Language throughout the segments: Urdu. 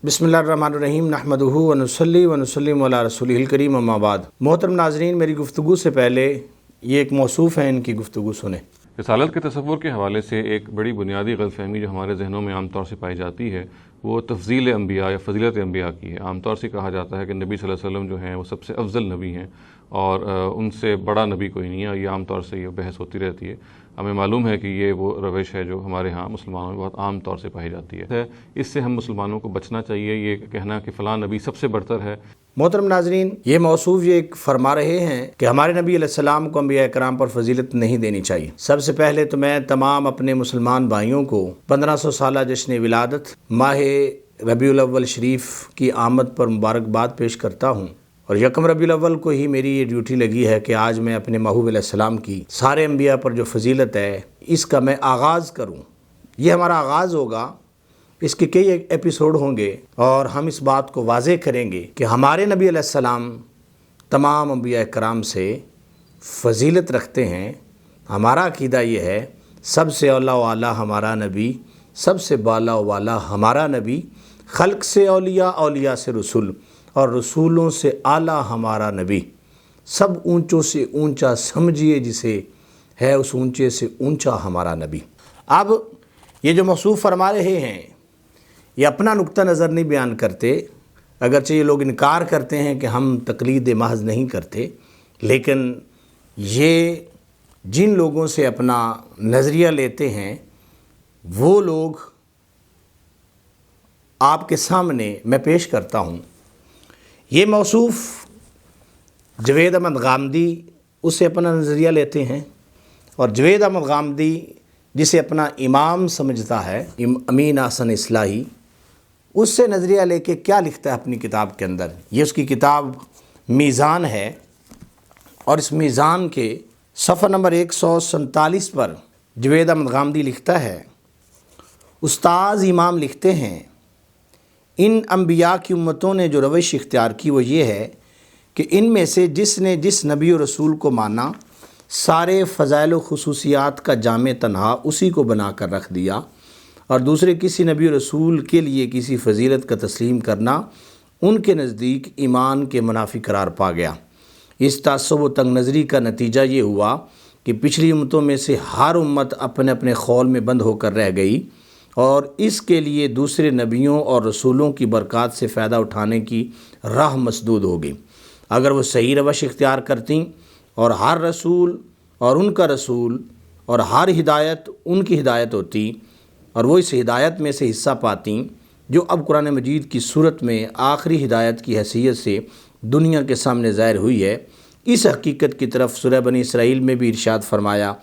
بسم اللہ الرحمن الرحیم نحمدہ ونصلی ونسلم علی رسولہ الکریم اما بعد۔ محترم ناظرین، میری گفتگو سے پہلے یہ ایک موصوف ہے، ان کی گفتگو سنیں۔ رسالت کے تصور کے حوالے سے ایک بڑی بنیادی غلط فہمی جو ہمارے ذہنوں میں عام طور سے پائی جاتی ہے وہ تفضیل انبیاء یا فضیلت انبیاء کی ہے۔ عام طور سے کہا جاتا ہے کہ نبی صلی اللہ علیہ وسلم جو ہیں وہ سب سے افضل نبی ہیں اور ان سے بڑا نبی کوئی نہیں ہے، اور یہ عام طور سے یہ بحث ہوتی رہتی ہے۔ ہمیں معلوم ہے کہ یہ وہ روش ہے جو ہمارے ہاں مسلمانوں میں بہت عام طور سے پائی جاتی ہے۔ اس سے ہم مسلمانوں کو بچنا چاہیے، یہ کہنا کہ فلاں نبی سب سے برتر ہے۔ محترم ناظرین، یہ موصوف یہ ایک فرما رہے ہیں کہ ہمارے نبی علیہ السلام کو انبیاء کرام پر فضیلت نہیں دینی چاہیے۔ سب سے پہلے تو میں تمام اپنے مسلمان بھائیوں کو 1500 سالہ جشن ولادت ماہ ربیع الاول شریف کی آمد پر مبارکباد پیش کرتا ہوں، اور یکم ربیع الاول کو ہی میری یہ ڈیوٹی لگی ہے کہ آج میں اپنے محبوب علیہ السلام کی سارے انبیاء پر جو فضیلت ہے اس کا میں آغاز کروں۔ یہ ہمارا آغاز ہوگا، اس کے کئی ایپیسوڈ ہوں گے، اور ہم اس بات کو واضح کریں گے کہ ہمارے نبی علیہ السلام تمام انبیاء کرام سے فضیلت رکھتے ہیں۔ ہمارا عقیدہ یہ ہے، سب سے اولیٰ و اعلیٰ ہمارا نبی، سب سے بالا و والا ہمارا نبی، خلق سے اولیاء، اولیاء سے رسول، اور رسولوں سے اعلیٰ ہمارا نبی۔ سب اونچوں سے اونچا سمجھیے جسے، ہے اس اونچے سے اونچا ہمارا نبی۔ اب یہ جو موصوف فرما رہے ہیں یہ اپنا نقطہ نظر نہیں بیان کرتے، اگرچہ یہ لوگ انکار کرتے ہیں کہ ہم تقلید محض نہیں کرتے، لیکن یہ جن لوگوں سے اپنا نظریہ لیتے ہیں وہ لوگ آپ کے سامنے میں پیش کرتا ہوں۔ یہ موصوف جوید احمد غامدی اسے اپنا نظریہ لیتے ہیں، اور جوید احمد غامدی جسے اپنا امام سمجھتا ہے، امین احسن اصلاحی، اس سے نظریہ لے کے کیا لکھتا ہے اپنی کتاب کے اندر۔ یہ اس کی کتاب میزان ہے، اور اس میزان کے صفحہ نمبر 147 پر جوید احمد غامدی لکھتا ہے، استاذ امام لکھتے ہیں، ان انبیاء کی امتوں نے جو روش اختیار کی وہ یہ ہے کہ ان میں سے جس نے جس نبی و رسول کو مانا، سارے فضائل و خصوصیات کا جامع تنہا اسی کو بنا کر رکھ دیا، اور دوسرے کسی نبی و رسول کے لیے کسی فضیلت کا تسلیم کرنا ان کے نزدیک ایمان کے منافی قرار پا گیا۔ اس تعصب و تنگ نظری کا نتیجہ یہ ہوا کہ پچھلی امتوں میں سے ہر امت اپنے اپنے خول میں بند ہو کر رہ گئی، اور اس کے لیے دوسرے نبیوں اور رسولوں کی برکات سے فائدہ اٹھانے کی راہ مسدود ہو گئی۔ اگر وہ صحیح روش اختیار کرتیں اور ہر رسول اور ان کا رسول اور ہر ہدایت ان کی ہدایت ہوتی، اور وہ اس ہدایت میں سے حصہ پاتیں جو اب قرآن مجید کی صورت میں آخری ہدایت کی حیثیت سے دنیا کے سامنے ظاہر ہوئی ہے، اس حقیقت کی طرف سورہ بنی اسرائیل میں بھی ارشاد فرمایا،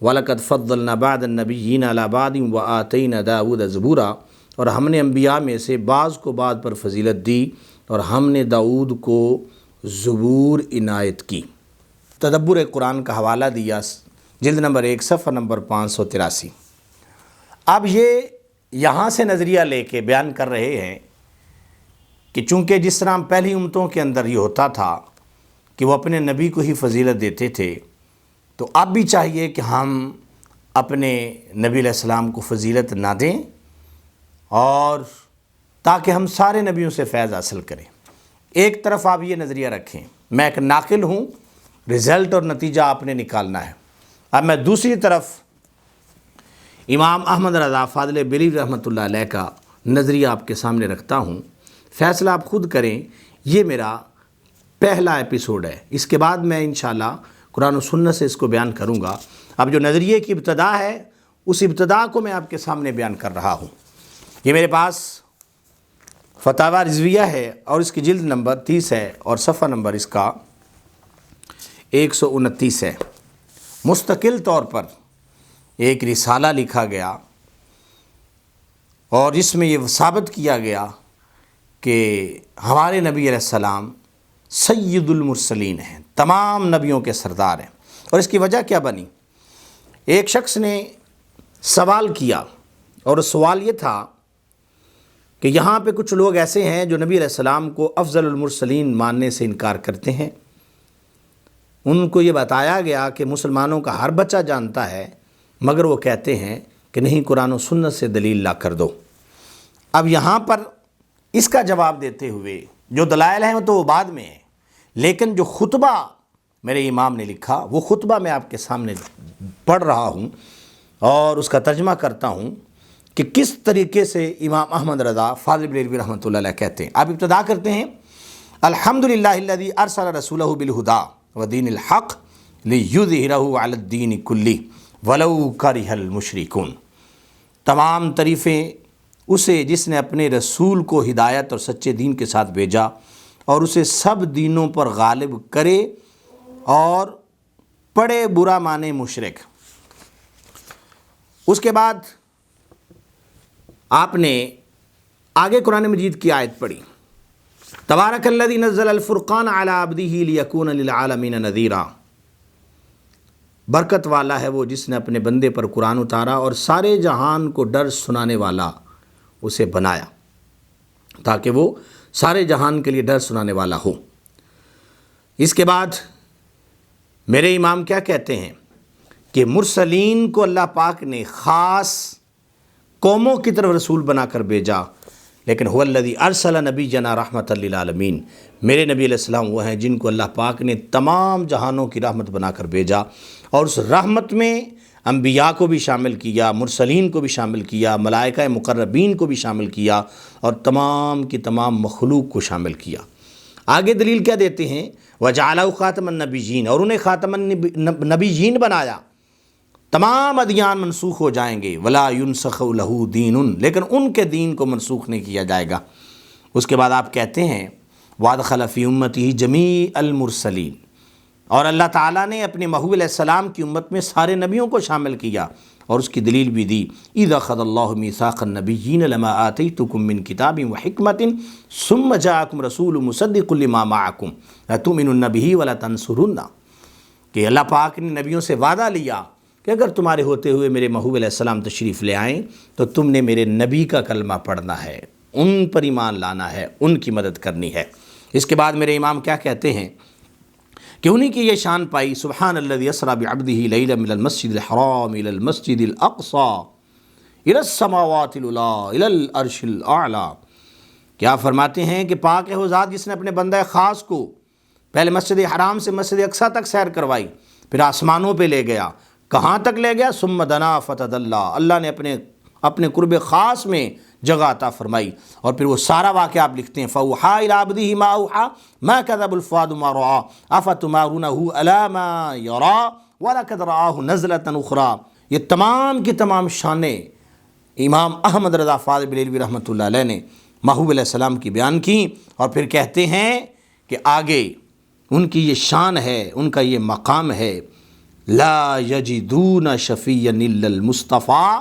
وَلَقَدْ فَضَّلْنَا بَعْضَ النَّبِيِّينَ عَلَىٰ بَعْضٍ وَآتَيْنَا دَاوُودَ زَبُورًا، اور ہم نے انبیاء میں سے بعض کو بعض پر فضیلت دی، اور ہم نے داؤد کو زبور عنایت کی۔ تدبر قرآن کا حوالہ دیا، جلد نمبر 1 صفحہ نمبر 583۔ اب یہ یہاں سے نظریہ لے کے بیان کر رہے ہیں کہ چونکہ جس طرح پہلی امتوں کے اندر یہ ہوتا تھا کہ وہ اپنے نبی کو ہی فضیلت دیتے تھے، تو اب بھی چاہیے کہ ہم اپنے نبی علیہ السلام کو فضیلت نہ دیں، اور تاکہ ہم سارے نبیوں سے فیض حاصل کریں۔ ایک طرف آپ یہ نظریہ رکھیں، میں ایک ناقل ہوں، رزلٹ اور نتیجہ آپ نے نکالنا ہے۔ اب میں دوسری طرف امام احمد رضا فاضل بریلوی رحمۃ اللہ علیہ کا نظریہ آپ کے سامنے رکھتا ہوں، فیصلہ آپ خود کریں۔ یہ میرا پہلا ایپیسوڈ ہے، اس کے بعد میں انشاءاللہ قرآن و سنت سے اس کو بیان کروں گا۔ اب جو نظریے کی ابتدا ہے اس ابتدا کو میں آپ کے سامنے بیان کر رہا ہوں۔ یہ میرے پاس فتاوی رضویہ ہے، اور اس کی جلد نمبر 30 ہے، اور صفحہ نمبر اس کا 129 ہے۔ مستقل طور پر ایک رسالہ لکھا گیا، اور اس میں یہ ثابت کیا گیا کہ ہمارے نبی علیہ السلام سید المرسلین ہیں، تمام نبیوں کے سردار ہیں۔ اور اس کی وجہ کیا بنی؟ ایک شخص نے سوال کیا، اور سوال یہ تھا کہ یہاں پہ کچھ لوگ ایسے ہیں جو نبی علیہ السلام کو افضل المرسلین ماننے سے انکار کرتے ہیں۔ ان کو یہ بتایا گیا کہ مسلمانوں کا ہر بچہ جانتا ہے، مگر وہ کہتے ہیں کہ نہیں، قرآن و سنت سے دلیل لا کر دو۔ اب یہاں پر اس کا جواب دیتے ہوئے جو دلائل ہیں تو وہ بعد میں ہیں، لیکن جو خطبہ میرے امام نے لکھا وہ خطبہ میں آپ کے سامنے پڑھ رہا ہوں اور اس کا ترجمہ کرتا ہوں کہ کس طریقے سے امام احمد رضا فاضل بریلوی رحمۃ اللہ علیہ کہتے ہیں۔ آپ ابتدا کرتے ہیں الحمدللہ الذی ارسل رسولہ بالہدی ودین الحق لیظہرہ علی الدین کلہ ولو کرہ المشرکون۔ تمام تعریفیں اسے جس نے اپنے رسول کو ہدایت اور سچے دین کے ساتھ بھیجا اور اسے سب دینوں پر غالب کرے اور پڑے برا مانے مشرک۔ اس کے بعد آپ نے آگے قرآن مجید کی آیت پڑھی، تبارک الذی نزل الفرقان علی عبدہ لیکون للعالمین نذیرا۔ برکت والا ہے وہ جس نے اپنے بندے پر قرآن اتارا اور سارے جہان کو ڈر سنانے والا اسے بنایا تاکہ وہ سارے جہان کے لیے ڈر سنانے والا ہو۔ اس کے بعد میرے امام کیا کہتے ہیں کہ مرسلین کو اللہ پاک نے خاص قوموں کی طرف رسول بنا کر بھیجا، لیکن هو الذی ارسل نبینا رحمۃ للعالمین، میرے نبی علیہ السلام وہ ہیں جن کو اللہ پاک نے تمام جہانوں کی رحمت بنا کر بھیجا، اور اس رحمت میں انبیاء کو بھی شامل کیا، مرسلین کو بھی شامل کیا، ملائکہ مقربین کو بھی شامل کیا، اور تمام کی تمام مخلوق کو شامل کیا۔ آگے دلیل کیا دیتے ہیں، وَجَعَلَهُ خَاتَمَ النَّبِيِّينَ، اور انہیں خاتم النبیین بنایا۔ تمام ادیان منسوخ ہو جائیں گے، وَلَا يُنْسَخُ لَهُ دِينٌ، لیکن ان کے دین کو منسوخ نہیں کیا جائے گا۔ اس کے بعد آپ کہتے ہیں وَأَدْخَلَ فِي أُمَّتِهِ جَمِيعَ الْمُرْسَلِينَ، اور اللہ تعالیٰ نے اپنے محبوب علیہ السلام کی امت میں سارے نبیوں کو شامل کیا، اور اس کی دلیل بھی دی، اِذْ أَخَذَ اللَّهُ مِيثَاقَ النَّبِيِّينَ لَمَا آتَيْتُكُم مِّن كِتَابٍ وَحِكْمَةٍ ثُمَّ جَاءَكُمْ رَسُولٌ مُصَدِّقٌ لِّمَا مَعَكُمْ لَتُؤْمِنُنَّ بِهِ وَلَتَنصُرُنَّهُ، کہ اللہ پاک نے نبیوں سے وعدہ لیا کہ اگر تمہارے ہوتے ہوئے میرے محبوب علیہ السلام تشریف لے آئیں تو تم نے میرے نبی کا کلمہ پڑھنا ہے، ان پر ایمان لانا ہے، ان کی مدد کرنی ہے۔ اس کے بعد میرے امام کیا کہتے ہیں کہ انہی کی یہ شان پائی، سبحان الذی اسریٰ بعبدہ لیلا من المسجد الحرام الی المسجد الاقصی الی السماوات العلی الی العرش الاعلی۔ کیا فرماتے ہیں کہ پاک ہے وہ ذات جس نے اپنے بندہ خاص کو پہلے مسجد حرام سے مسجد اقصی تک سیر کروائی، پھر آسمانوں پہ لے گیا۔ کہاں تک لے گیا؟ ثم دنا فتدلی، اللہ نے اپنے قرب خاص میں جگہ عطا فرمائی، اور پھر وہ سارا واقعہ آپ لکھتے ہیں فَأَوْحَىٰ إِلَىٰ عَبْدِهِ مَا أَوْحَىٰ مَا كَذَبَ الْفُؤَادُ مَا رَأَىٰ أَفَتُمَارُونَهُ عَلَىٰ مَا يَرَىٰ وَلَقَدْ رَآهُ نَزْلَةً أُخْرَىٰ۔ یہ تمام کی تمام شانیں امام احمد رضا فاضل بریلوی رحمۃ اللہ علیہ نے محبوب علیہ السلام کی بیان کی، اور پھر کہتے ہیں کہ آگے ان کی یہ شان ہے، ان کا یہ مقام ہے، لا یجدون شفیعا الا المصطفیٰ،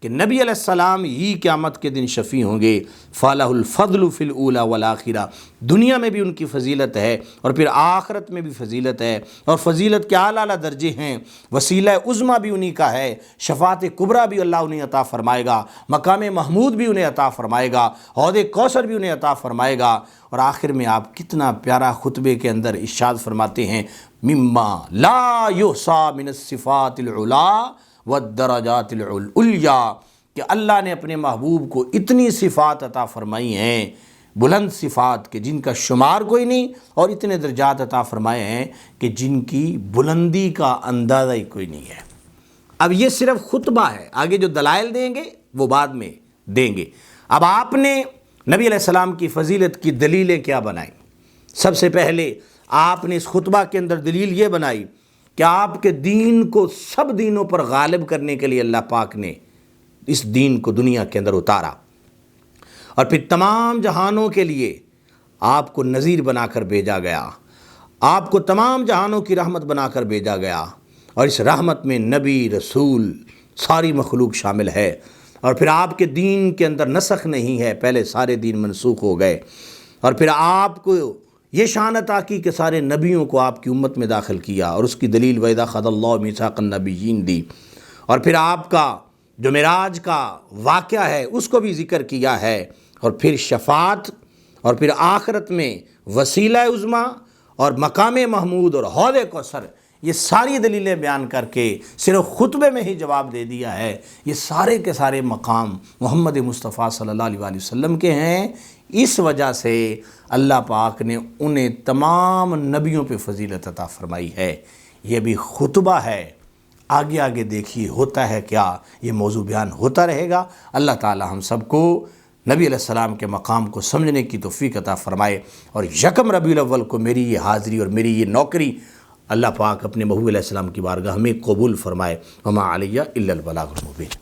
کہ نبی علیہ السلام ہی قیامت کے دن شفیع ہوں گے، فَلَهُ الْفَضْلُ فِي الْأُولَى وَالْآخِرَةِ، دنیا میں بھی ان کی فضیلت ہے اور پھر آخرت میں بھی فضیلت ہے، اور فضیلت کے اعلیٰ اعلیٰ درجے ہیں، وسیلہ عظمیٰ بھی انہی کا ہے، شفاعت کبریٰ بھی اللہ انہیں عطا فرمائے گا، مقام محمود بھی انہیں عطا فرمائے گا، حوض کوثر بھی انہیں عطا فرمائے گا۔ اور آخر میں آپ کتنا پیارا خطبے کے اندر ارشاد فرماتے ہیں مما لا یحصیٰ من الصفات العلیٰ والدرجات العلیٰ، کہ اللہ نے اپنے محبوب کو اتنی صفات عطا فرمائی ہیں، بلند صفات کہ جن کا شمار کوئی نہیں، اور اتنے درجات عطا فرمائے ہیں کہ جن کی بلندی کا اندازہ ہی کوئی نہیں ہے۔ اب یہ صرف خطبہ ہے، آگے جو دلائل دیں گے وہ بعد میں دیں گے۔ اب آپ نے نبی علیہ السلام کی فضیلت کی دلیلیں کیا بنائیں؟ سب سے پہلے آپ نے اس خطبہ کے اندر دلیل یہ بنائی کہ آپ کے دین کو سب دینوں پر غالب کرنے کے لیے اللہ پاک نے اس دین کو دنیا کے اندر اتارا، اور پھر تمام جہانوں کے لیے آپ کو نذیر بنا کر بھیجا گیا، آپ کو تمام جہانوں کی رحمت بنا کر بھیجا گیا، اور اس رحمت میں نبی، رسول، ساری مخلوق شامل ہے، اور پھر آپ کے دین کے اندر نسخ نہیں ہے، پہلے سارے دین منسوخ ہو گئے، اور پھر آپ کو یہ شان عطا کی کہ سارے نبیوں کو آپ کی امت میں داخل کیا، اور اس کی دلیل وَإِذَا أَخَذَ اللَّهُ مِيثَاقَ النَّبِيِّينَ دی، اور پھر آپ کا جو معراج کا واقعہ ہے اس کو بھی ذکر کیا ہے، اور پھر شفاعت، اور پھر آخرت میں وسیلہ عظمیٰ اور مقام محمود اور حوض کوثر، یہ ساری دلیلیں بیان کر کے صرف خطبے میں ہی جواب دے دیا ہے، یہ سارے کے سارے مقام محمد مصطفیٰ صلی اللہ علیہ وآلہ وسلم کے ہیں۔ اس وجہ سے اللہ پاک نے انہیں تمام نبیوں پہ فضیلت عطا فرمائی ہے۔ یہ بھی خطبہ ہے، آگے آگے دیکھیے ہوتا ہے کیا، یہ موضوع بیان ہوتا رہے گا۔ اللہ تعالی ہم سب کو نبی علیہ السلام کے مقام کو سمجھنے کی توفیق عطا فرمائے، اور یکم ربیع الاول کو میری یہ حاضری اور میری یہ نوکری اللہ پاک اپنے محبوب علیہ السلام کی بارگاہ میں قبول فرمائے۔ وما علیہ الا البلاغ المبین۔